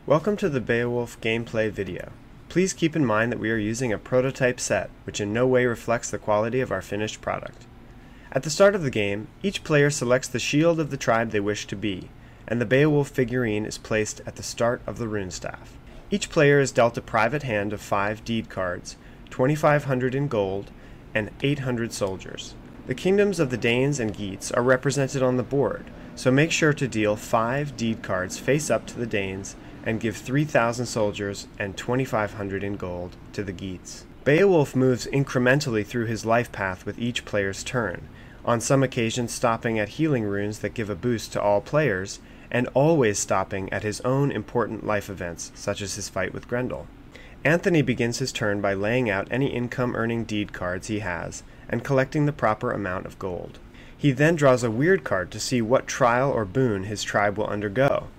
Welcome to the Beowulf gameplay video. Please keep in mind that we are using a prototype set, which in no way reflects the quality of our finished product. At the start of the game, each player selects the shield of the tribe they wish to be, and the Beowulf figurine is placed at the start of the rune staff. Each player is dealt a private hand of 5 deed cards, 2,500 in gold, and 800 soldiers. The kingdoms of the Danes and Geats are represented on the board, so make sure to deal 5 deed cards face up to the Danes and give 3,000 soldiers and 2,500 in gold to the Geats. Beowulf moves incrementally through his life path with each player's turn, on some occasions stopping at healing runes that give a boost to all players, and always stopping at his own important life events, such as his fight with Grendel. Anthony begins his turn by laying out any income-earning deed cards he has and collecting the proper amount of gold. He then draws a weird card to see what trial or boon his tribe will undergo.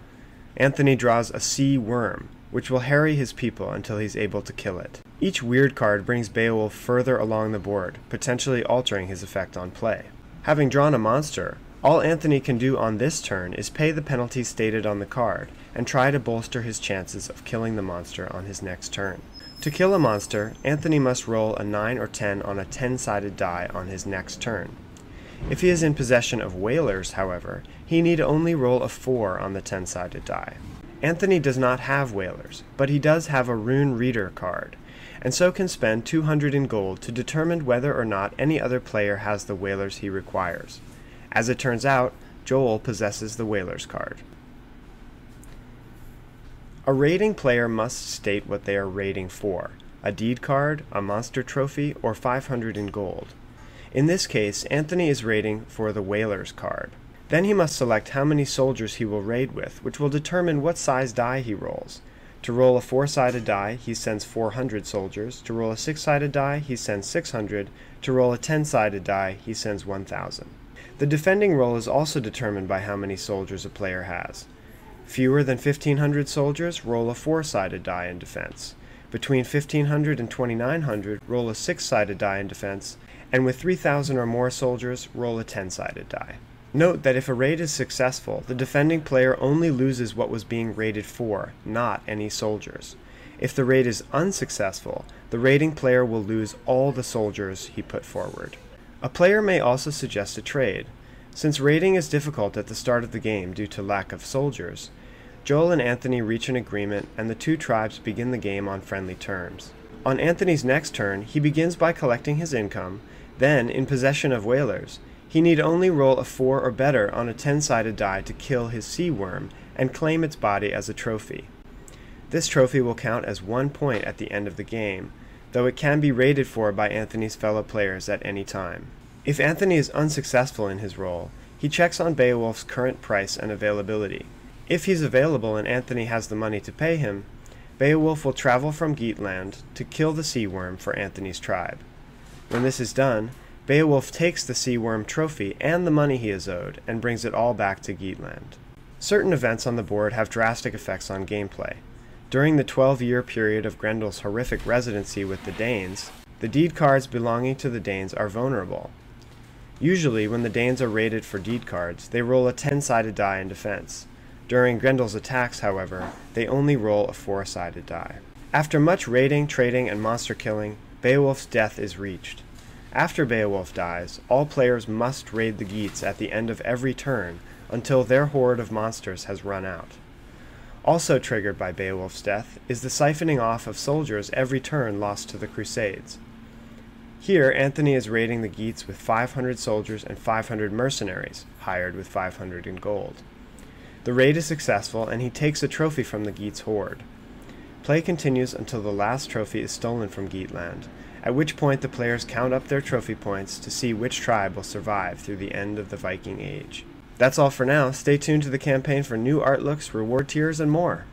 Anthony draws a sea worm, which will harry his people until he's able to kill it. Each weird card brings Beowulf further along the board, potentially altering his effect on play. Having drawn a monster, all Anthony can do on this turn is pay the penalty stated on the card, and try to bolster his chances of killing the monster on his next turn. To kill a monster, Anthony must roll a 9 or 10 on a 10-sided die on his next turn. If he is in possession of whalers, however, he need only roll a 4 on the 10-sided die. Anthony does not have whalers, but he does have a rune reader card, and so can spend 200 in gold to determine whether or not any other player has the whalers he requires. As it turns out, Joel possesses the whalers card. A raiding player must state what they are raiding for: a deed card, a monster trophy, or 500 in gold. In this case, Anthony is raiding for the whalers card. Then he must select how many soldiers he will raid with, which will determine what size die he rolls. To roll a 4-sided die, he sends 400 soldiers. To roll a 6-sided die, he sends 600. To roll a 10-sided die, he sends 1,000. The defending roll is also determined by how many soldiers a player has. Fewer than 1,500 soldiers, roll a 4-sided die in defense. Between 1,500 and 2,900, roll a 6-sided die in defense, and with 3,000 or more soldiers, roll a 10-sided die. Note that if a raid is successful, the defending player only loses what was being raided for, not any soldiers. If the raid is unsuccessful, the raiding player will lose all the soldiers he put forward. A player may also suggest a trade. Since raiding is difficult at the start of the game due to lack of soldiers, Joel and Anthony reach an agreement and the two tribes begin the game on friendly terms. On Anthony's next turn, he begins by collecting his income. Then, in possession of whalers, he need only roll a 4 or better on a 10-sided die to kill his sea worm and claim its body as a trophy. This trophy will count as 1 point at the end of the game, though it can be raided for by Anthony's fellow players at any time. If Anthony is unsuccessful in his roll, he checks on Beowulf's current price and availability. If he's available and Anthony has the money to pay him, Beowulf will travel from Geatland to kill the sea worm for Anthony's tribe. When this is done, Beowulf takes the sea worm trophy and the money he is owed and brings it all back to Geatland. Certain events on the board have drastic effects on gameplay. During the 12-year period of Grendel's horrific residency with the Danes, the deed cards belonging to the Danes are vulnerable. Usually, when the Danes are raided for deed cards, they roll a 10-sided die in defense. During Grendel's attacks, however, they only roll a 4-sided die. After much raiding, trading, and monster killing, Beowulf's death is reached. After Beowulf dies, all players must raid the Geats at the end of every turn until their horde of monsters has run out. Also triggered by Beowulf's death is the siphoning off of soldiers every turn lost to the Crusades. Here, Anthony is raiding the Geats with 500 soldiers and 500 mercenaries, hired with 500 in gold. The raid is successful, and he takes a trophy from the Geats' horde. Play continues until the last trophy is stolen from Geatland, at which point the players count up their trophy points to see which tribe will survive through the end of the Viking Age. That's all for now. Stay tuned to the campaign for new art looks, reward tiers, and more.